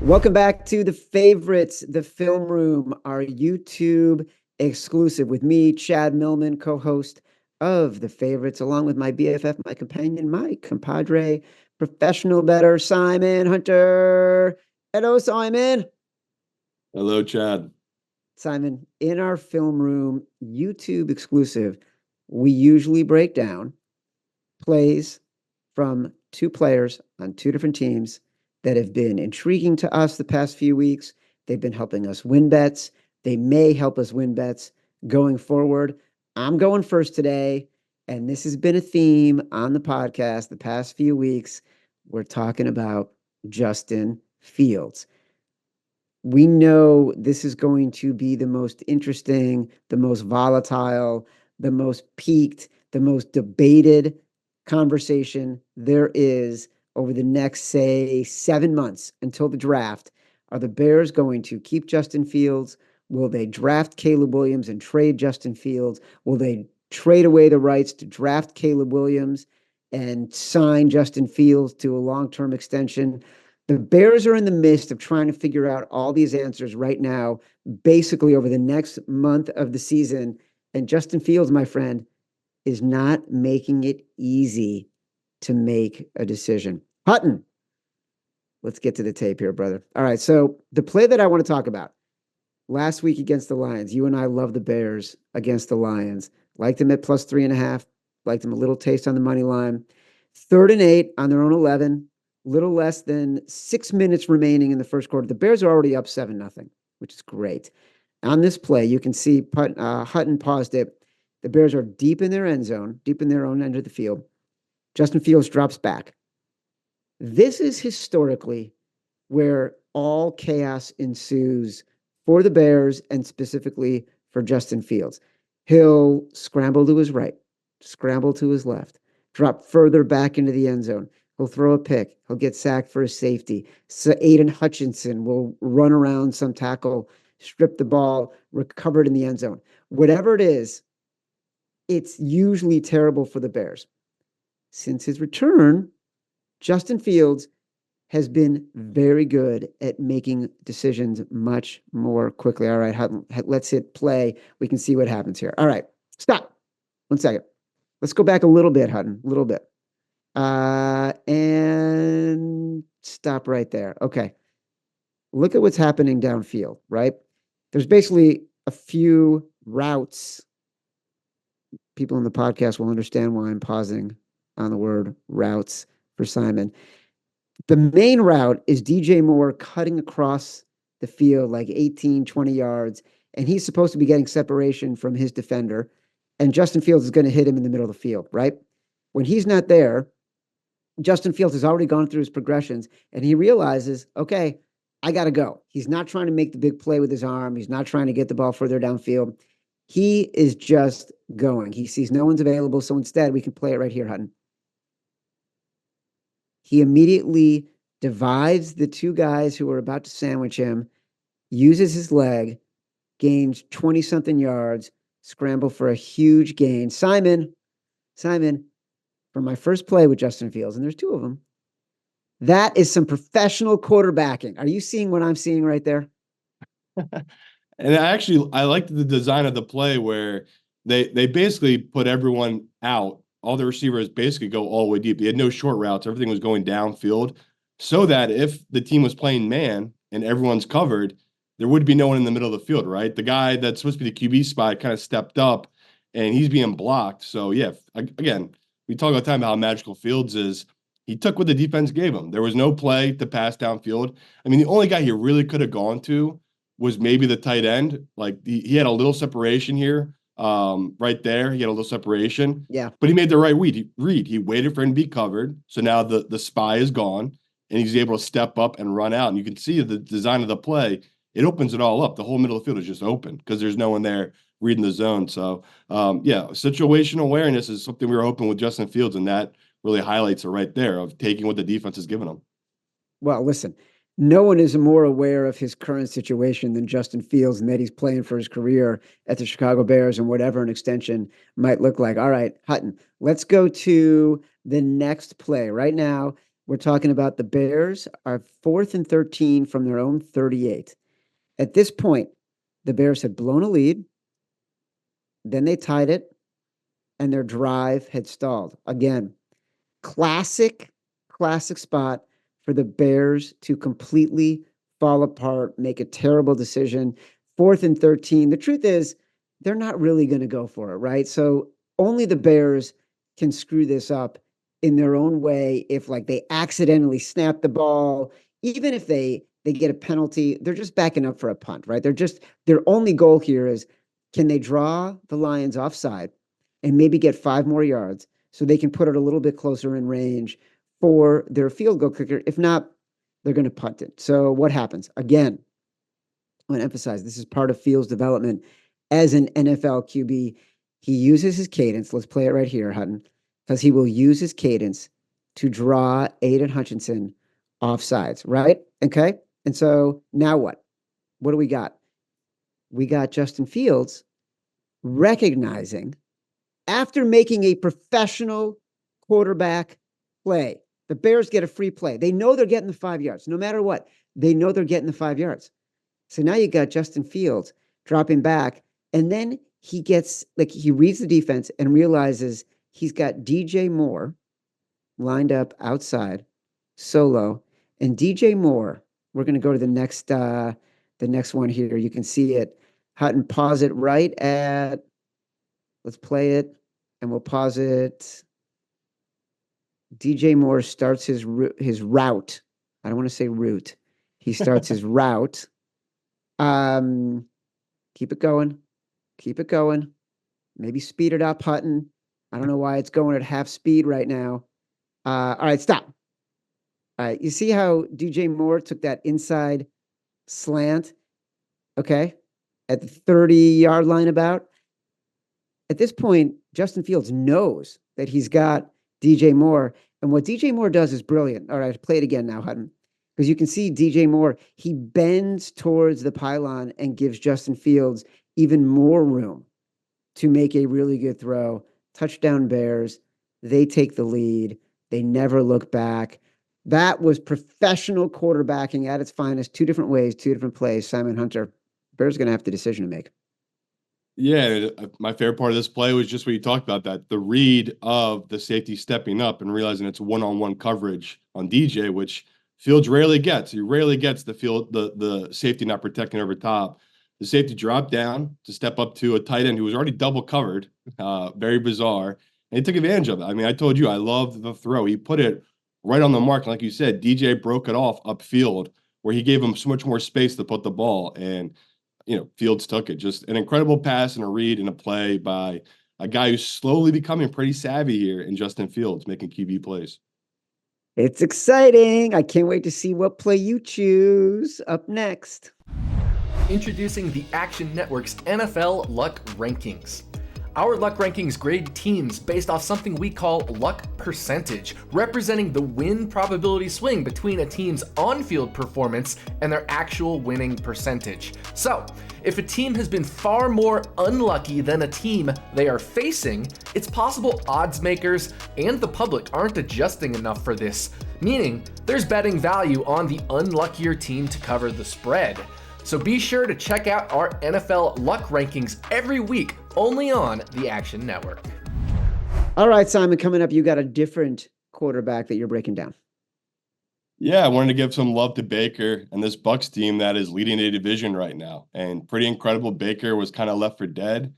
Welcome back to The Favorites, the film room, our YouTube exclusive with me, Chad Millman, co-host of The Favorites, along with my BFF, my companion, my compadre, professional bettor, Simon Hunter. Hello, Simon. Hello, Chad. Simon, in our film room YouTube exclusive, we usually break down plays from two players on two different teams that have been intriguing to us the past few weeks. They've been helping us win bets. They may help us win bets going forward. I'm going first today, and this has been a theme on the podcast the past few weeks. We're talking about Justin Fields. We know this is going to be the most interesting, the most volatile, the most peaked, the most debated conversation there is over the next, say, 7 months until the draft. Are the Bears going to keep Justin Fields? Will they draft Caleb Williams and trade Justin Fields? Will they trade away the rights to draft Caleb Williams and sign Justin Fields to a long-term extension? The Bears are in the midst of trying to figure out all these answers right now, basically over the next month of the season. And Justin Fields, my friend, is not making it easy to make a decision. Hutton, let's get to the tape here, brother. All right, so the play that I want to talk about last week against the Lions, you and I love the Bears against the Lions. Liked them at plus 3.5. Liked them a little taste on the money line. 3rd and 8 on their own 11. Little less than 6 minutes remaining in the first quarter. The Bears are already up 7-0, which is great. On this play, you can see Hutton paused it. The Bears are deep in their end zone, deep in their own end of the field. Justin Fields drops back. This is historically where all chaos ensues for the Bears and specifically for Justin Fields. He'll scramble to his right, scramble to his left, drop further back into the end zone. He'll throw a pick. He'll get sacked for a safety. So Aiden Hutchinson will run around some tackle, strip the ball, recover it in the end zone. Whatever it is, it's usually terrible for the Bears. Since his return, Justin Fields has been very good at making decisions much more quickly. All right, let's hit play. We can see what happens here. All right, stop. 1 second. Let's go back a little bit, Hutton, a little bit. And stop right there. Okay. Look at what's happening downfield, right? There's basically a few routes. People in the podcast will understand why I'm pausing on the word routes for Simon. The main route is DJ Moore cutting across the field like 18, 20 yards, and he's supposed to be getting separation from his defender, and Justin Fields is going to hit him in the middle of the field, right? When he's not there, Justin Fields has already gone through his progressions, and he realizes, okay, I got to go. He's not trying to make the big play with his arm. He's not trying to get the ball further downfield. He is just going. He sees no one's available, so instead we can play it right here, Hutton. He immediately divides the two guys who are about to sandwich him, uses his leg, gains 20-something yards, scramble for a huge gain. Simon, for my first play with Justin Fields, and there's two of them, that is some professional quarterbacking. Are you seeing what I'm seeing right there? And I liked the design of the play where they basically put everyone out. All the receivers basically go all the way deep. They had no short routes. Everything was going downfield so that if the team was playing man and everyone's covered, there would be no one in the middle of the field, right? The guy that's supposed to be the QB spot kind of stepped up and he's being blocked. So, yeah, again, we talk all the time about how magical Fields is. He took what the defense gave him. There was no play to pass downfield. I mean, the only guy he really could have gone to was maybe the tight end. Like he had a little separation here, right there. He had a little separation. Yeah. But he made the right read. He waited for him to be covered. So now the spy is gone and he's able to step up and run out. And you can see the design of the play. It opens it all up. The whole middle of the field is just open because there's no one there reading the zone. So, yeah, situational awareness is something we were hoping with Justin Fields, and that really highlights it right there of taking what the defense has given him. Well, listen, no one is more aware of his current situation than Justin Fields and that he's playing for his career at the Chicago Bears and whatever an extension might look like. All right, Hutton, let's go to the next play right now. We're talking about the Bears are 4th and 13 from their own 38. At this point, the Bears had blown a lead, then they tied it, and their drive had stalled. Again, classic, classic spot for the Bears to completely fall apart, make a terrible decision. 4th and 13. The truth is, they're not really going to go for it, right? So only the Bears can screw this up in their own way. If like they accidentally snap the ball, even if they get a penalty, they're just backing up for a punt, right? Their only goal here is, can they draw the Lions offside and maybe get 5 more yards so they can put it a little bit closer in range for their field goal kicker. If not, they're going to punt it. So what happens? Again, I want to emphasize this is part of Fields' development as an NFL QB. He uses his cadence. Let's play it right here, Hutton, because he will use his cadence to draw Aiden Hutchinson off sides, right? Okay. And so now what? What do we got? We got Justin Fields recognizing, after making a professional quarterback play, the Bears get a free play. They know they're getting the 5 yards. No matter what, they know they're getting the 5 yards. So now you got Justin Fields dropping back, and then he reads the defense and realizes he's got DJ Moore lined up outside, solo. And DJ Moore, we're going to go to the next one here. You can see it. Hutton, pause it right at, let's play it, and we'll pause it. DJ Moore starts his route. I don't want to say route. He starts his route. Keep it going. Keep it going. Maybe speed it up, Hutton. I don't know why it's going at half speed right now. All right, stop. All right, you see how DJ Moore took that inside slant, okay, at the 30-yard line about? At this point, Justin Fields knows that he's got DJ Moore. And what DJ Moore does is brilliant. All right, play it again now, Hutton. Because you can see DJ Moore, he bends towards the pylon and gives Justin Fields even more room to make a really good throw. Touchdown Bears. They take the lead. They never look back. That was professional quarterbacking at its finest. 2 different ways, 2 different plays. Simon Hunter, Bears going to have the decision to make. Yeah, my favorite part of this play was just what you talked about, that the read of the safety stepping up and realizing it's one-on-one coverage on DJ, which Fields rarely gets. He rarely gets the safety not protecting over top. The safety dropped down to step up to a tight end who was already double covered. Very bizarre. And he took advantage of it. I mean, I told you, I loved the throw. He put it right on the mark. And like you said, DJ broke it off upfield where he gave him so much more space to put the ball. And Fields took it. Just an incredible pass and a read and a play by a guy who's slowly becoming pretty savvy here in Justin Fields, making QB plays. It's exciting. I can't wait to see what play you choose. Up next. Introducing the Action Network's NFL Luck Rankings. Our luck rankings grade teams based off something we call luck percentage, representing the win probability swing between a team's on-field performance and their actual winning percentage. So, if a team has been far more unlucky than a team they are facing, it's possible odds makers and the public aren't adjusting enough for this, meaning there's betting value on the unluckier team to cover the spread. So be sure to check out our NFL luck rankings every week, only on the Action Network. All right, Simon, coming up, you got a different quarterback that you're breaking down. Yeah, I wanted to give some love to Baker and this Bucs team that is leading a division right now. And pretty incredible. Baker was kind of left for dead.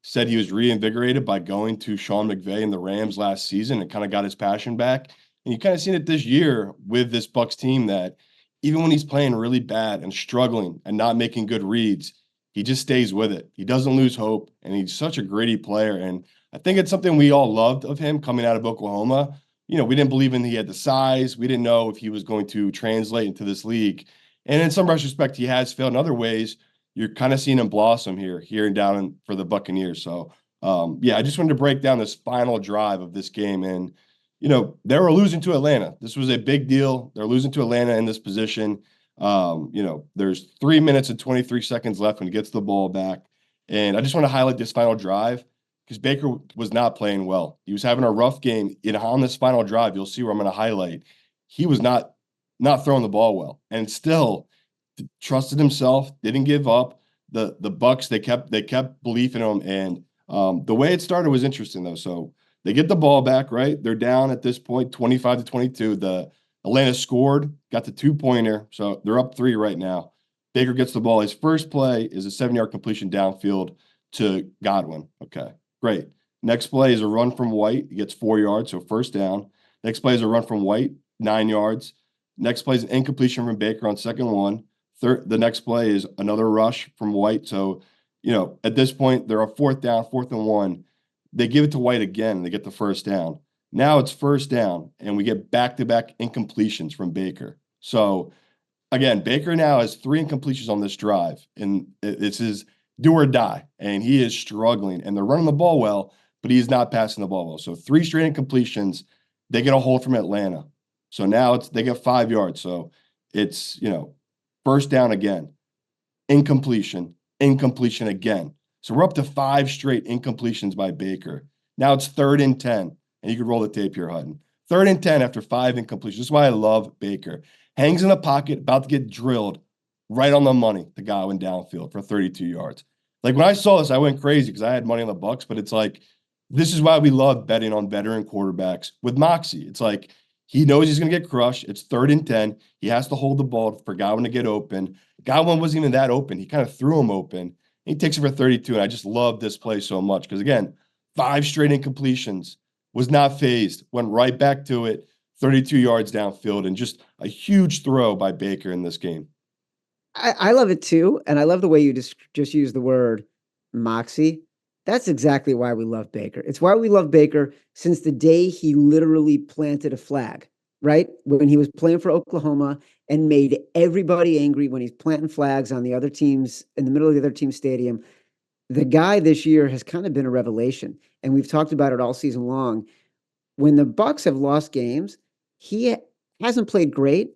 Said he was reinvigorated by going to Sean McVay and the Rams last season and kind of got his passion back. And you kind of seen it this year with this Bucs team that even when he's playing really bad and struggling and not making good reads, he just stays with it. He doesn't lose hope, and he's such a gritty player. And I think it's something we all loved of him coming out of Oklahoma. We didn't believe he had the size. We didn't know if he was going to translate into this league. And in some retrospect, he has failed. In other ways, you're kind of seeing him blossom here and down for the Buccaneers. So, I just wanted to break down this final drive of this game. And they were losing to Atlanta. This was a big deal. They're losing to Atlanta in this position. There's 3 minutes and 23 seconds left when he gets the ball back. And I just want to highlight this final drive because Baker was not playing well. He was having a rough game. On this final drive, you'll see where I'm going to highlight. he was not throwing the ball well, and still trusted himself, didn't give up. The Bucks, they kept belief in him, and the way it started was interesting though. So they get the ball back, right? They're down at this point, 25-22. The Atlanta scored, got the 2-pointer, so they're up 3 right now. Baker gets the ball. His first play is a 7-yard completion downfield to Godwin. Okay, great. Next play is a run from White. He gets 4 yards, so first down. Next play is a run from White, 9 yards. Next play is an incompletion from Baker on second one. The next play is another rush from White. So, at this point, they're a 4th down, 4th and 1. They give it to White again, and they get the first down. Now it's first down, and we get back-to-back incompletions from Baker. So, again, Baker now has 3 incompletions on this drive, and this is do or die, and he is struggling. And they're running the ball well, but he's not passing the ball well. So 3 straight incompletions. They get a hold from Atlanta. So now they get 5 yards. So it's, first down again, incompletion again. So we're up to 5 straight incompletions by Baker. Now it's 3rd and 10, and you can roll the tape here, Hutton. 3rd and 10 after 5 incompletions. This is why I love Baker. Hangs in the pocket, about to get drilled, right on the money. The guy went downfield for 32 yards. Like when I saw this, I went crazy because I had money on the Bucks, but it's like, this is why we love betting on veteran quarterbacks with moxie. It's like, he knows he's going to get crushed. It's 3rd and 10. He has to hold the ball for Godwin to get open. Godwin wasn't even that open. He kind of threw him open. He takes it for 32, and I just love this play so much because, again, 5 straight incompletions, was not phased, went right back to it, 32 yards downfield, and just a huge throw by Baker in this game. I love it too, and I love the way you just use the word moxie. That's exactly why we love Baker. It's why we love Baker since the day he literally planted a flag, right? When he was playing for Oklahoma and made everybody angry when he's planting flags on the other teams, in the middle of the other team's stadium. The guy this year has kind of been a revelation, and we've talked about it all season long. When the Bucks have lost games, he hasn't played great,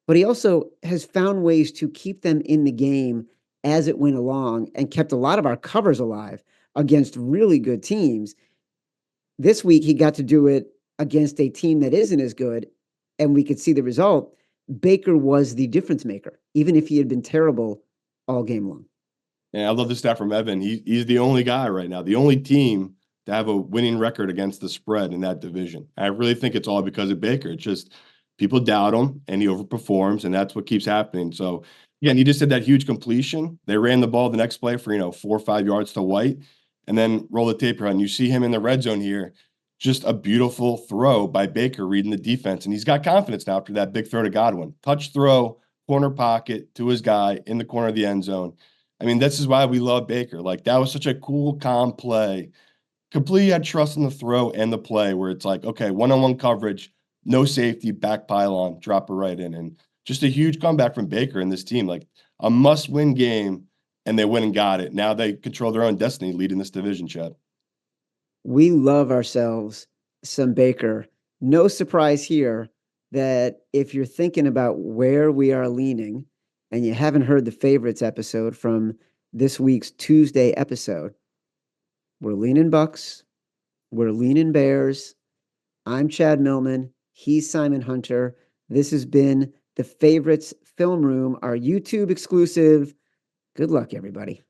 but he also has found ways to keep them in the game as it went along and kept a lot of our covers alive against really good teams. This week, he got to do it against a team that isn't as good, and we could see the result. Baker was the difference maker, even if he had been terrible all game long. And I love the stat from Evan. He's the only guy right now, the only team to have a winning record against the spread in that division. I really think it's all because of Baker. It's just people doubt him, and he overperforms, and that's what keeps happening. So, again, he just did that huge completion. They ran the ball the next play for, 4 or 5 yards to White, and then roll the tape around. And you see him in the red zone here. Just a beautiful throw by Baker reading the defense. And he's got confidence now after that big throw to Godwin. Touch throw, corner pocket to his guy in the corner of the end zone. I mean, this is why we love Baker. Like, that was such a cool, calm play. Completely had trust in the throw and the play where it's like, okay, one-on-one coverage, no safety, back pylon, drop it right in. And just a huge comeback from Baker and this team. Like, a must-win game, and they went and got it. Now they control their own destiny leading this division, Chad. We love ourselves some Baker. No surprise here that if you're thinking about where we are leaning and you haven't heard the favorites episode from this week's Tuesday episode, we're leaning Bucks. We're leaning Bears. I'm Chad Millman. He's Simon Hunter. This has been the Favorites Film Room, our YouTube exclusive. Good luck, everybody.